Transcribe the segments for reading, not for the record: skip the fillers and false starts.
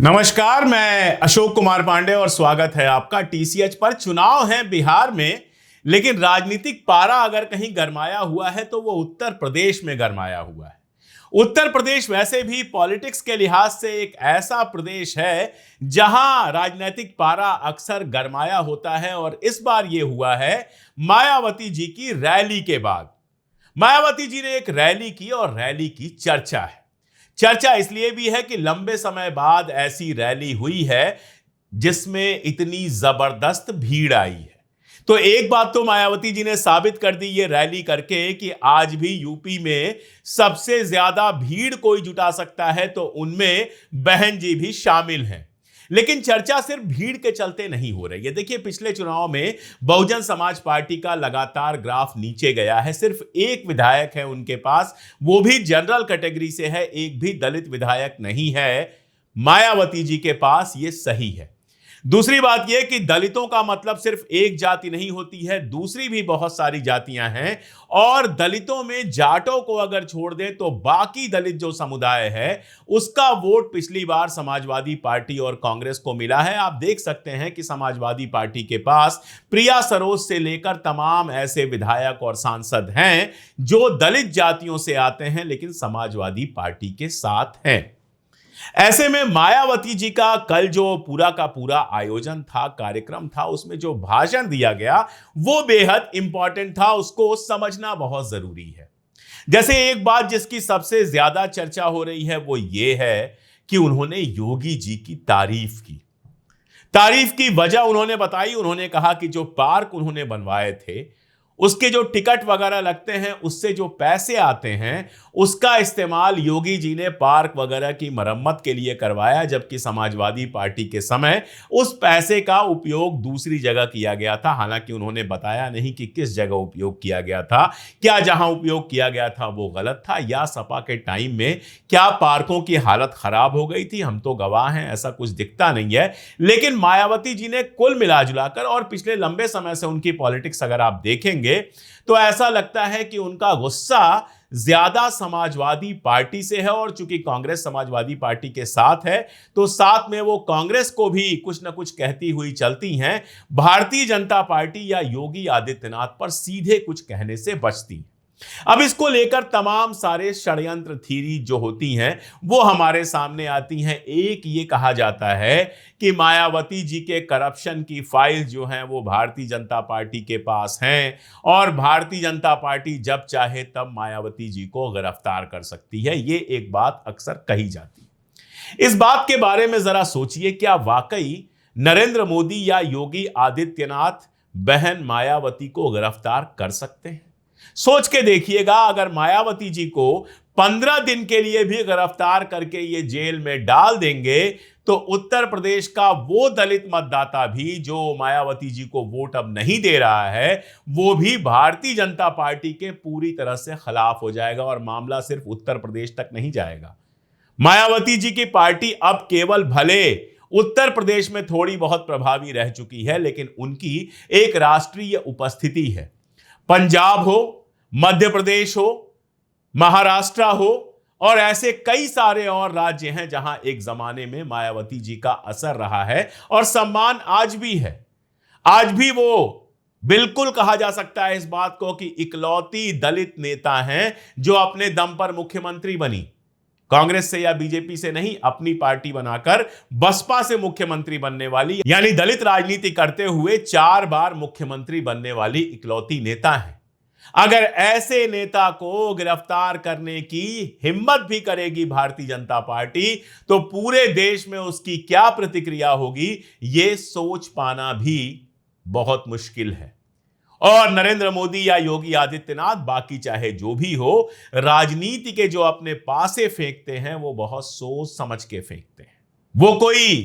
नमस्कार, मैं अशोक कुमार पांडे और स्वागत है आपका टीसीएच पर। चुनाव है बिहार में, लेकिन राजनीतिक पारा अगर कहीं गरमाया हुआ है तो वो उत्तर प्रदेश में गरमाया हुआ है। उत्तर प्रदेश वैसे भी पॉलिटिक्स के लिहाज से एक ऐसा प्रदेश है जहां राजनीतिक पारा अक्सर गरमाया होता है, और इस बार ये हुआ है मायावती जी की रैली के बाद। मायावती जी ने एक रैली की और रैली की चर्चा है। चर्चा इसलिए भी है कि लंबे समय बाद ऐसी रैली हुई है जिसमें इतनी जबरदस्त भीड़ आई है। तो एक बात तो मायावती जी ने साबित कर दी ये रैली करके कि आज भी यूपी में सबसे ज्यादा भीड़ कोई जुटा सकता है तो उनमें बहन जी भी शामिल हैं। लेकिन चर्चा सिर्फ भीड़ के चलते नहीं हो रही है। देखिए, पिछले चुनाव में बहुजन समाज पार्टी का लगातार ग्राफ नीचे गया है। सिर्फ एक विधायक है उनके पास, वो भी जनरल कैटेगरी से है, एक भी दलित विधायक नहीं है मायावती जी के पास। ये सही है। दूसरी बात यह कि दलितों का मतलब सिर्फ एक जाति नहीं होती है, दूसरी भी बहुत सारी जातियां हैं। और दलितों में जाटों को अगर छोड़ दें तो बाकी दलित जो समुदाय है उसका वोट पिछली बार समाजवादी पार्टी और कांग्रेस को मिला है। आप देख सकते हैं कि समाजवादी पार्टी के पास प्रिया सरोज से लेकर तमाम ऐसे विधायक और सांसद हैं जो दलित जातियों से आते हैं लेकिन समाजवादी पार्टी के साथ हैं। ऐसे में मायावती जी का कल जो पूरा का पूरा आयोजन था, कार्यक्रम था, उसमें जो भाषण दिया गया वो बेहद इंपॉर्टेंट था। उसको समझना बहुत जरूरी है। जैसे एक बात जिसकी सबसे ज्यादा चर्चा हो रही है वो ये है कि उन्होंने योगी जी की तारीफ की वजह उन्होंने बताई। उन्होंने कहा कि जो पार्क उन्होंने बनवाए थे उसके जो टिकट वगैरह लगते हैं, उससे जो पैसे आते हैं, उसका इस्तेमाल योगी जी ने पार्क वगैरह की मरम्मत के लिए करवाया, जबकि समाजवादी पार्टी के समय उस पैसे का उपयोग दूसरी जगह किया गया था। हालांकि उन्होंने बताया नहीं कि किस जगह उपयोग किया गया था, क्या जहां उपयोग किया गया था वो गलत था, या सपा के टाइम में क्या पार्कों की हालत खराब हो गई थी। हम तो गवाह हैं, ऐसा कुछ दिखता नहीं है। लेकिन मायावती जी ने कुल मिला जुलाकर, और पिछले लंबे समय से उनकी पॉलिटिक्स अगर आप देखेंगे तो ऐसा लगता है कि उनका गुस्सा ज्यादा समाजवादी पार्टी से है। और चूंकि कांग्रेस समाजवादी पार्टी के साथ है तो साथ में वो कांग्रेस को भी कुछ ना कुछ कहती हुई चलती हैं। भारतीय जनता पार्टी या योगी आदित्यनाथ पर सीधे कुछ कहने से बचती। अब इसको लेकर तमाम सारे षड्यंत्र थ्योरी जो होती हैं वो हमारे सामने आती हैं। एक ये कहा जाता है कि मायावती जी के करप्शन की फाइल जो हैं वो भारतीय जनता पार्टी के पास हैं, और भारतीय जनता पार्टी जब चाहे तब मायावती जी को गिरफ्तार कर सकती है। ये एक बात अक्सर कही जाती है। इस बात के बारे में जरा सोचिए, क्या वाकई नरेंद्र मोदी या योगी आदित्यनाथ बहन मायावती को गिरफ्तार कर सकते हैं? सोच के देखिएगा, अगर मायावती जी को 15 दिन के लिए भी गिरफ्तार करके ये जेल में डाल देंगे तो उत्तर प्रदेश का वो दलित मतदाता भी जो मायावती जी को वोट अब नहीं दे रहा है, वो भी भारतीय जनता पार्टी के पूरी तरह से खिलाफ हो जाएगा। और मामला सिर्फ उत्तर प्रदेश तक नहीं जाएगा। मायावती जी की पार्टी अब केवल भले उत्तर प्रदेश में थोड़ी बहुत प्रभावी रह चुकी है, लेकिन उनकी एक राष्ट्रीय उपस्थिति है। पंजाब हो, मध्य प्रदेश हो, महाराष्ट्र हो, और ऐसे कई सारे और राज्य हैं जहां एक जमाने में मायावती जी का असर रहा है और सम्मान आज भी है। आज भी वो बिल्कुल कहा जा सकता है इस बात को कि इकलौती दलित नेता हैं जो अपने दम पर मुख्यमंत्री बनी। कांग्रेस से या बीजेपी से नहीं, अपनी पार्टी बनाकर बसपा से मुख्यमंत्री बनने वाली, यानी दलित राजनीति करते हुए 4 बार मुख्यमंत्री बनने वाली इकलौती नेता है। अगर ऐसे नेता को गिरफ्तार करने की हिम्मत भी करेगी भारतीय जनता पार्टी तो पूरे देश में उसकी क्या प्रतिक्रिया होगी, यह सोच पाना भी बहुत मुश्किल है। और नरेंद्र मोदी या योगी आदित्यनाथ, बाकी चाहे जो भी हो, राजनीति के जो अपने पासे फेंकते हैं वो बहुत सोच समझ के फेंकते हैं। वो कोई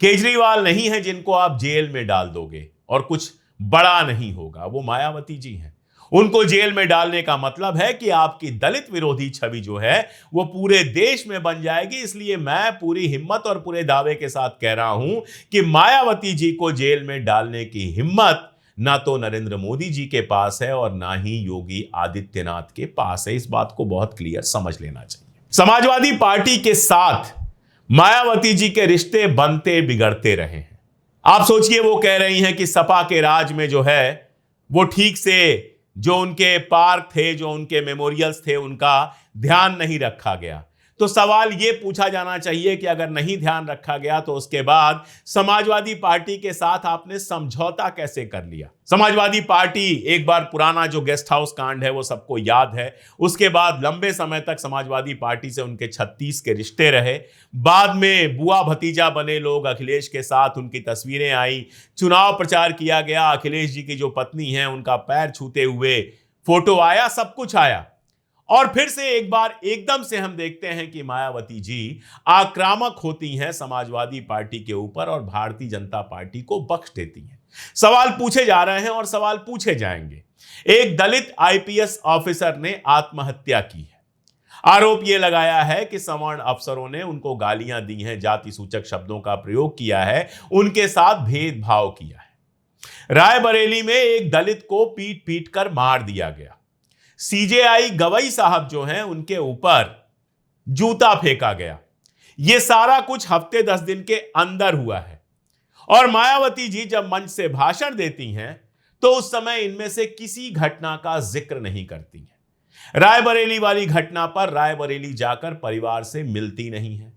केजरीवाल नहीं है जिनको आप जेल में डाल दोगे और कुछ बड़ा नहीं होगा। वो मायावती जी हैं। उनको जेल में डालने का मतलब है कि आपकी दलित विरोधी छवि जो है वो पूरे देश में बन जाएगी। इसलिए मैं पूरी हिम्मत और पूरे दावे के साथ कह रहा हूं कि मायावती जी को जेल में डालने की हिम्मत ना तो नरेंद्र मोदी जी के पास है और ना ही योगी आदित्यनाथ के पास है। इस बात को बहुत क्लियर समझ लेना चाहिए। समाजवादी पार्टी के साथ मायावती जी के रिश्ते बनते बिगड़ते रहे हैं। आप सोचिए, वो कह रही हैं कि सपा के राज में जो है वो ठीक से जो उनके पार्क थे, जो उनके मेमोरियल्स थे, उनका ध्यान नहीं रखा गया। तो सवाल ये पूछा जाना चाहिए कि अगर नहीं ध्यान रखा गया तो उसके बाद समाजवादी पार्टी के साथ आपने समझौता कैसे कर लिया? समाजवादी पार्टी, एक बार पुराना जो गेस्ट हाउस कांड है वो सबको याद है। उसके बाद लंबे समय तक समाजवादी पार्टी से उनके 36 के रिश्ते रहे। बाद में बुआ भतीजा बने लोग अखिलेश के साथ, उनकी तस्वीरें आई, चुनाव प्रचार किया गया, अखिलेश जी की जो पत्नी है उनका पैर छूते हुए फोटो आया, सब कुछ आया। और फिर से एक बार एकदम से हम देखते हैं कि मायावती जी आक्रामक होती हैं समाजवादी पार्टी के ऊपर और भारतीय जनता पार्टी को बख्श देती हैं। सवाल पूछे जा रहे हैं और सवाल पूछे जाएंगे। एक दलित आईपीएस ऑफिसर ने आत्महत्या की है। आरोप यह लगाया है कि सवर्ण अफसरों ने उनको गालियां दी हैं, जाति सूचक शब्दों का प्रयोग किया है, उनके साथ भेदभाव किया है। रायबरेली में एक दलित को पीट पीट कर मार दिया गया। सीजेआई गवई साहब जो हैं उनके ऊपर जूता फेंका गया। यह सारा कुछ हफ्ते 10 दिन के अंदर हुआ है। और मायावती जी जब मंच से भाषण देती हैं तो उस समय इनमें से किसी घटना का जिक्र नहीं करती हैं। रायबरेली वाली घटना पर रायबरेली जाकर परिवार से मिलती नहीं है।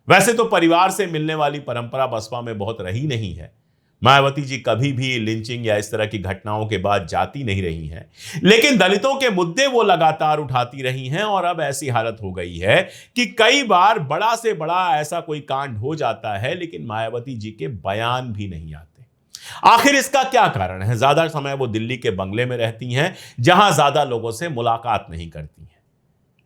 वैसे तो परिवार से मिलने वाली परंपरा बसपा में बहुत रही नहीं है। मायावती जी कभी भी लिंचिंग या इस तरह की घटनाओं के बाद जाती नहीं रही हैं, लेकिन दलितों के मुद्दे वो लगातार उठाती रही हैं। और अब ऐसी हालत हो गई है कि कई बार बड़ा से बड़ा ऐसा कोई कांड हो जाता है लेकिन मायावती जी के बयान भी नहीं आते। आखिर इसका क्या कारण है? ज्यादा समय वो दिल्ली के बंगले में रहती हैं, जहां ज्यादा लोगों से मुलाकात नहीं करती हैं।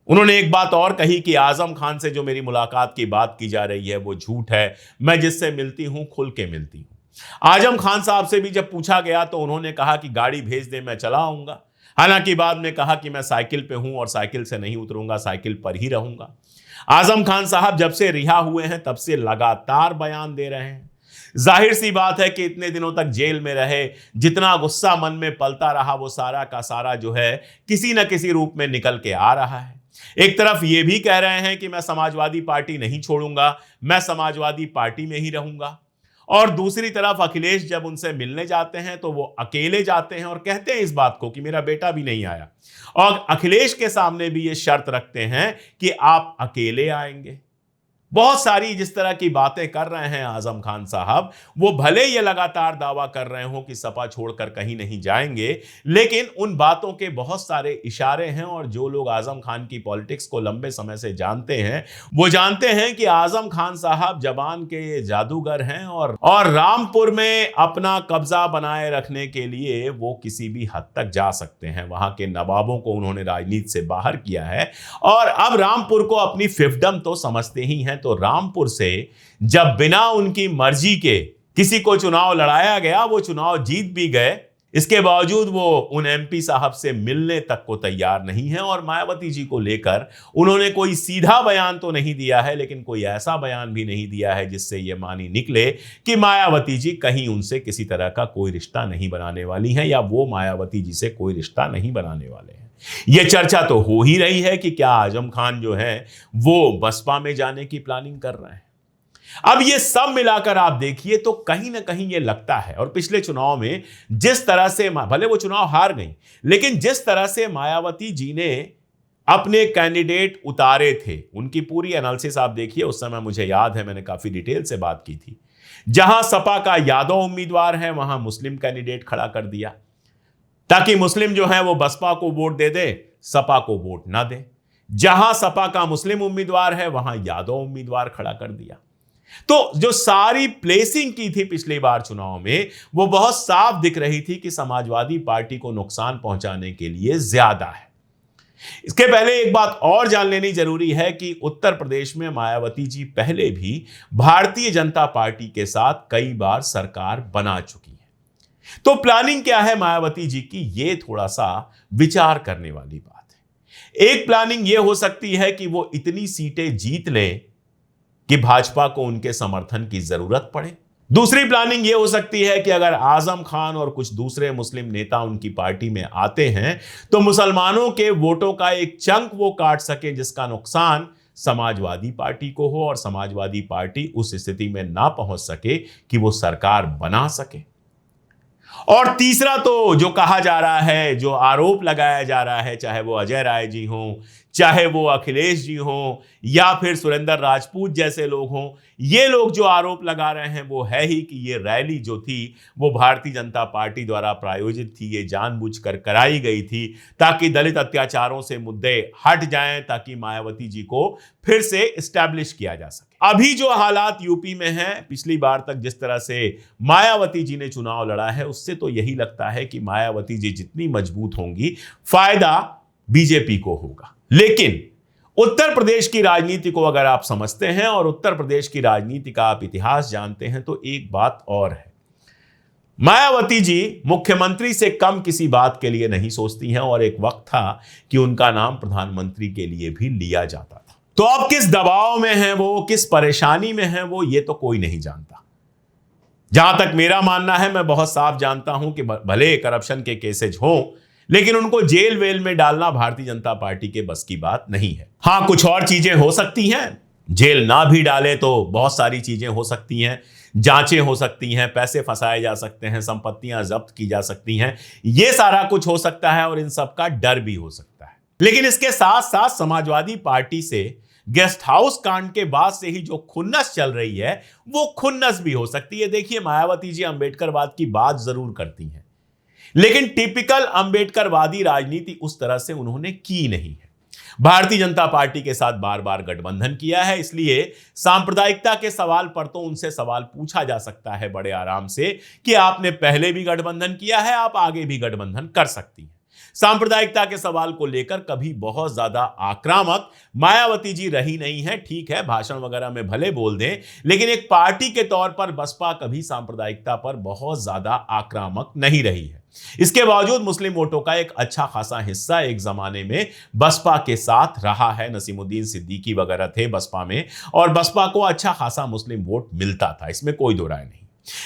उन्होंने एक बात और कही कि आजम खान से जो मेरी मुलाकात की बात की जा रही है वो झूठ है, मैं जिससे मिलती हूं खुल के मिलती हूं। आजम खान साहब से भी जब पूछा गया तो उन्होंने कहा कि गाड़ी भेज दे, मैं चला आऊंगा। हालांकि बाद में कहा कि मैं साइकिल पे हूं और साइकिल से नहीं उतरूंगा, साइकिल पर ही रहूंगा। आजम खान साहब जब से रिहा हुए हैं तब से लगातार बयान दे रहे हैं। जाहिर सी बात है कि इतने दिनों तक जेल में रहे, जितना गुस्सा मन में पलता रहा वो सारा का सारा जो है किसी न किसी रूप में निकल के आ रहा है। एक तरफ ये भी कह रहे हैं कि मैं समाजवादी पार्टी नहीं छोड़ूंगा, मैं समाजवादी पार्टी में ही रहूंगा। और दूसरी तरफ अखिलेश जब उनसे मिलने जाते हैं तो वो अकेले जाते हैं और कहते हैं इस बात को कि मेरा बेटा भी नहीं आया। और अखिलेश के सामने भी ये शर्त रखते हैं कि आप अकेले आएंगे। बहुत सारी जिस तरह की बातें कर रहे हैं आजम खान साहब, वो भले ये लगातार दावा कर रहे हो कि सपा छोड़कर कहीं नहीं जाएंगे, लेकिन उन बातों के बहुत सारे इशारे हैं। और जो लोग आजम खान की पॉलिटिक्स को लंबे समय से जानते हैं वो जानते हैं कि आजम खान साहब जबान के जादूगर हैं और रामपुर में अपना कब्जा बनाए रखने के लिए वो किसी भी हद तक जा सकते हैं। वहां के नवाबों को उन्होंने राजनीति से बाहर किया है और अब रामपुर को अपनी फिफ्डम तो समझते ही हैं। तो रामपुर से जब बिना उनकी मर्जी के किसी को चुनाव लड़ाया गया, वो चुनाव जीत भी गए, इसके बावजूद वो उन एमपी साहब से मिलने तक को तैयार नहीं है। और मायावती जी को लेकर उन्होंने कोई सीधा बयान तो नहीं दिया है, लेकिन कोई ऐसा बयान भी नहीं दिया है जिससे ये मानी निकले कि मायावती जी कहीं उनसे किसी तरह का कोई रिश्ता नहीं बनाने वाली हैं या वो मायावती जी से कोई रिश्ता नहीं बनाने वाले हैं। यह चर्चा तो हो ही रही है कि क्या आजम खान जो है वो बसपा में जाने की प्लानिंग कर रहे हैं। अब ये सब मिलाकर आप देखिए तो कहीं ना कहीं ये लगता है, और पिछले चुनाव में जिस तरह से, भले वो चुनाव हार गई, लेकिन जिस तरह से मायावती जी ने अपने कैंडिडेट उतारे थे, उनकी पूरी एनालिसिस आप देखिए। उस समय मुझे याद है मैंने काफी डिटेल से बात की थी। जहां सपा का यादव उम्मीदवार है वहां मुस्लिम कैंडिडेट खड़ा कर दिया ताकि मुस्लिम जो है वो बसपा को वोट दे दे, सपा को वोट ना दे। जहां सपा का मुस्लिम उम्मीदवार है वहां यादव उम्मीदवार खड़ा कर दिया। तो जो सारी प्लेसिंग की थी पिछली बार चुनाव में वो बहुत साफ दिख रही थी कि समाजवादी पार्टी को नुकसान पहुंचाने के लिए ज्यादा है। इसके पहले एक बात और जान लेनी जरूरी है कि उत्तर प्रदेश में मायावती जी पहले भी भारतीय जनता पार्टी के साथ कई बार सरकार बना चुकी है। तो प्लानिंग क्या है मायावती जी की, ये थोड़ा सा विचार करने वाली बात है। एक प्लानिंग ये हो सकती है कि वो इतनी सीटें जीत लें कि भाजपा को उनके समर्थन की जरूरत पड़े। दूसरी प्लानिंग यह हो सकती है कि अगर आजम खान और कुछ दूसरे मुस्लिम नेता उनकी पार्टी में आते हैं तो मुसलमानों के वोटों का एक चंक वो काट सके जिसका नुकसान समाजवादी पार्टी को हो और समाजवादी पार्टी उस स्थिति में ना पहुंच सके कि वो सरकार बना सके। और तीसरा तो जो कहा जा रहा है, जो आरोप लगाया जा रहा है, चाहे वो अजय राय जी हों, चाहे वो अखिलेश जी हों, या फिर सुरेंद्र राजपूत जैसे लोग हों, ये लोग जो आरोप लगा रहे हैं वो है ही कि ये रैली जो थी वो भारतीय जनता पार्टी द्वारा प्रायोजित थी, ये जानबूझकर कराई गई थी ताकि दलित अत्याचारों से मुद्दे हट जाएं, ताकि मायावती जी को फिर से एस्टैब्लिश किया जा सके। अभी जो हालात यूपी में हैं, पिछली बार तक जिस तरह से मायावती जी ने चुनाव लड़ा है, उससे तो यही लगता है कि मायावती जी जितनी मजबूत होंगी, फायदा बीजेपी को होगा। लेकिन उत्तर प्रदेश की राजनीति को अगर आप समझते हैं और उत्तर प्रदेश की राजनीति का आप इतिहास जानते हैं, तो एक बात और है, मायावती जी मुख्यमंत्री से कम किसी बात के लिए नहीं सोचती हैं, और एक वक्त था कि उनका नाम प्रधानमंत्री के लिए भी लिया जाता था। तो अब किस दबाव में है वो, किस परेशानी में है वो, ये तो कोई नहीं जानता। जहां तक मेरा मानना है, मैं बहुत साफ जानता हूं कि भले करप्शन के केसेज हों, लेकिन उनको जेल वेल में डालना भारतीय जनता पार्टी के बस की बात नहीं है। हां, कुछ और चीजें हो सकती हैं, जेल ना भी डाले तो बहुत सारी चीजें हो सकती हैं, जांचें हो सकती हैं, पैसे फंसाए जा सकते हैं, संपत्तियां जब्त की जा सकती हैं, ये सारा कुछ हो सकता है और इन सब का डर भी हो सकता है। लेकिन इसके साथ साथ समाजवादी पार्टी से गेस्ट हाउस कांड के बाद से ही जो खुन्नस चल रही है, वो खुन्नस भी हो सकती है। देखिए, मायावती जी अंबेडकरवाद की बात जरूर करती हैं, लेकिन टिपिकल अंबेडकरवादी राजनीति उस तरह से उन्होंने की नहीं है। भारतीय जनता पार्टी के साथ बार बार गठबंधन किया है, इसलिए सांप्रदायिकता के सवाल पर तो उनसे सवाल पूछा जा सकता है बड़े आराम से कि आपने पहले भी गठबंधन किया है, आप आगे भी गठबंधन कर सकती हैं। सांप्रदायिकता के सवाल को लेकर कभी बहुत ज्यादा आक्रामक मायावती जी रही नहीं है। ठीक है, भाषण वगैरह में भले बोल दें, लेकिन एक पार्टी के तौर पर बसपा कभी सांप्रदायिकता पर बहुत ज्यादा आक्रामक नहीं रही है। इसके बावजूद मुस्लिम वोटों का एक अच्छा खासा हिस्सा एक जमाने में बसपा के साथ रहा है। नसीमुद्दीन सिद्दीकी वगैरह थे बसपा में, और बसपा को अच्छा खासा मुस्लिम वोट मिलता था, इसमें कोई दो राय नहीं।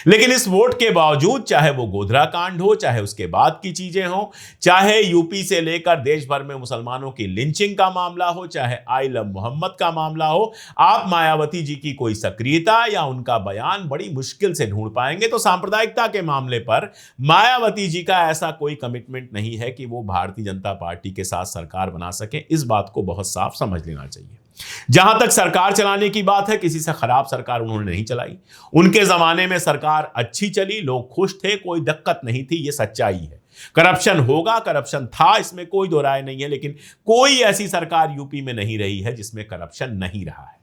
लेकिन इस वोट के बावजूद, चाहे वो गोधरा कांड हो, चाहे उसके बाद की चीजें हो, चाहे यूपी से लेकर देश भर में मुसलमानों की लिंचिंग का मामला हो, चाहे आई लव मोहम्मद का मामला हो, आप मायावती जी की कोई सक्रियता या उनका बयान बड़ी मुश्किल से ढूंढ पाएंगे। तो सांप्रदायिकता के मामले पर मायावती जी का ऐसा कोई कमिटमेंट नहीं है कि वो भारतीय जनता पार्टी के साथ सरकार बना सके। इस बात को बहुत साफ समझ लेना चाहिए। जहां तक सरकार चलाने की बात है, किसी से खराब सरकार उन्होंने नहीं चलाई। उनके जमाने में सरकार अच्छी चली, लोग खुश थे, कोई दिक्कत नहीं थी, ये सच्चाई है। करप्शन होगा, करप्शन था, इसमें कोई दो राय नहीं है, लेकिन कोई ऐसी सरकार यूपी में नहीं रही है जिसमें करप्शन नहीं रहा है।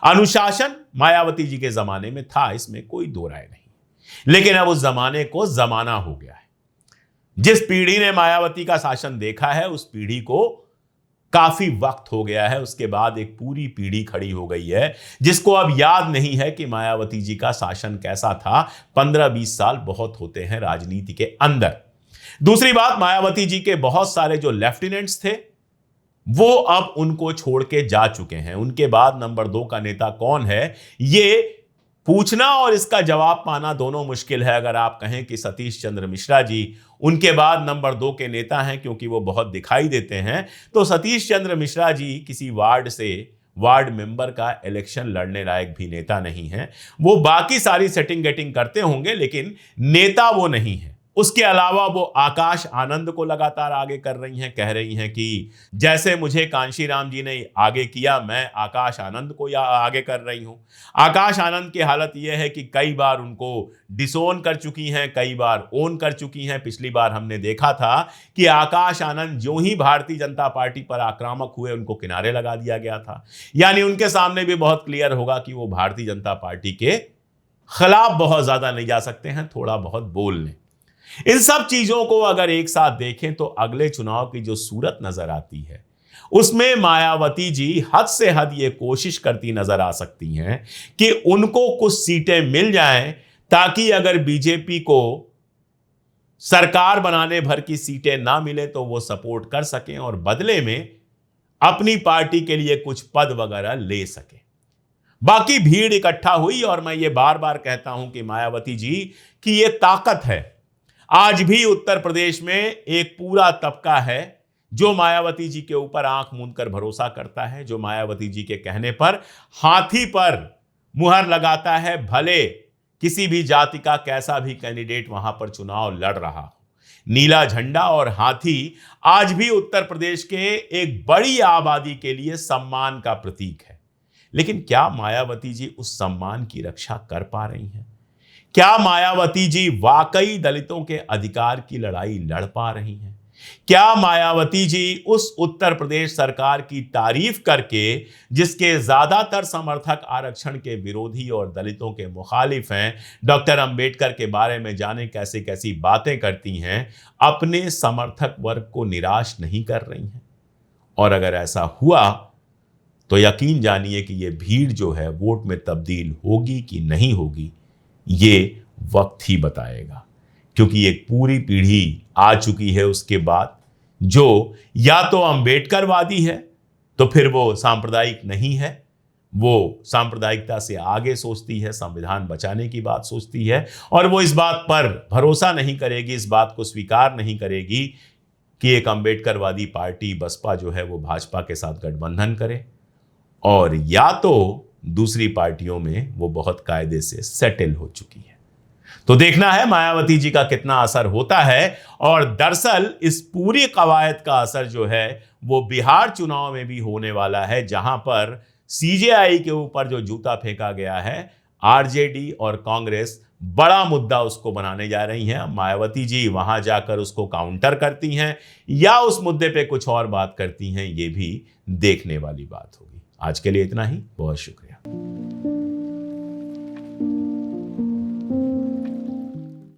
अनुशासन मायावती जी के जमाने में था, इसमें कोई दो राय नहीं। लेकिन अब उस जमाने को जमाना हो गया है। जिस पीढ़ी ने मायावती का शासन देखा है, उस पीढ़ी को काफी वक्त हो गया है। उसके बाद एक पूरी पीढ़ी खड़ी हो गई है जिसको अब याद नहीं है कि मायावती जी का शासन कैसा था। 15-20 साल बहुत होते हैं राजनीति के अंदर। दूसरी बात, मायावती जी के बहुत सारे जो लेफ्टिनेंट्स थे वो अब उनको छोड़ के जा चुके हैं। उनके बाद नंबर 2 का नेता कौन है, ये पूछना और इसका जवाब पाना दोनों मुश्किल है। अगर आप कहें कि सतीश चंद्र मिश्रा जी उनके बाद नंबर 2 के नेता हैं क्योंकि वो बहुत दिखाई देते हैं, तो सतीश चंद्र मिश्रा जी किसी वार्ड से वार्ड मेंबर का इलेक्शन लड़ने लायक भी नेता नहीं है। वो बाकी सारी सेटिंग गेटिंग करते होंगे, लेकिन नेता वो नहीं है। उसके अलावा वो आकाश आनंद को लगातार आगे कर रही हैं, कह रही हैं कि जैसे मुझे कांशीराम जी ने आगे किया, मैं आकाश आनंद को या आगे कर रही हूं। आकाश आनंद की हालत यह है कि कई बार उनको डिसोन कर चुकी हैं, कई बार ओन कर चुकी हैं। पिछली बार हमने देखा था कि आकाश आनंद जो ही भारतीय जनता पार्टी पर आक्रामक हुए, उनको किनारे लगा दिया गया था। यानी उनके सामने भी बहुत क्लियर होगा कि वो भारतीय जनता पार्टी के खिलाफ बहुत ज्यादा नहीं जा सकते हैं, थोड़ा बहुत बोल लें। इन सब चीजों को अगर एक साथ देखें तो अगले चुनाव की जो सूरत नजर आती है, उसमें मायावती जी हद से हद ये कोशिश करती नजर आ सकती हैं कि उनको कुछ सीटें मिल जाएं, ताकि अगर बीजेपी को सरकार बनाने भर की सीटें ना मिले तो वो सपोर्ट कर सकें और बदले में अपनी पार्टी के लिए कुछ पद वगैरह ले सकें। बाकी भीड़ इकट्ठा हुई, और मैं ये बार बार कहता हूं कि मायावती जी की ये ताकत है। आज भी उत्तर प्रदेश में एक पूरा तबका है जो मायावती जी के ऊपर आंख मूंद कर भरोसा करता है, जो मायावती जी के कहने पर हाथी पर मुहर लगाता है, भले किसी भी जाति का कैसा भी कैंडिडेट वहां पर चुनाव लड़ रहा हो। नीला झंडा और हाथी आज भी उत्तर प्रदेश के एक बड़ी आबादी के लिए सम्मान का प्रतीक है। लेकिन क्या मायावती जी उस सम्मान की रक्षा कर पा रही हैं? क्या मायावती जी वाकई दलितों के अधिकार की लड़ाई लड़ पा रही हैं? क्या मायावती जी उस उत्तर प्रदेश सरकार की तारीफ करके, जिसके ज्यादातर समर्थक आरक्षण के विरोधी और दलितों के मुखालिफ हैं, डॉक्टर अंबेडकर के बारे में जाने कैसे कैसी बातें करती हैं, अपने समर्थक वर्ग को निराश नहीं कर रही हैं? और अगर ऐसा हुआ तो यकीन जानिए कि यह भीड़ जो है वोट में तब्दील होगी कि नहीं होगी, ये वक्त ही बताएगा। क्योंकि एक पूरी पीढ़ी आ चुकी है उसके बाद, जो या तो अंबेडकरवादी है तो फिर वो सांप्रदायिक नहीं है, वो सांप्रदायिकता से आगे सोचती है, संविधान बचाने की बात सोचती है, और वो इस बात पर भरोसा नहीं करेगी, इस बात को स्वीकार नहीं करेगी कि एक अंबेडकरवादी पार्टी बसपा जो है वो भाजपा के साथ गठबंधन करे, और या तो दूसरी पार्टियों में वो बहुत कायदे से सेटल हो चुकी है। तो देखना है मायावती जी का कितना असर होता है। और दरअसल इस पूरी कवायद का असर जो है वो बिहार चुनाव में भी होने वाला है, जहां पर सीजेआई के ऊपर जो जूता फेंका गया है, आरजेडी और कांग्रेस बड़ा मुद्दा उसको बनाने जा रही हैं। मायावती जी वहां जाकर उसको काउंटर करती हैं या उस मुद्दे पे कुछ और बात करती हैं, ये भी देखने वाली बात होगी। आज के लिए इतना ही, बहुत शुक्रिया।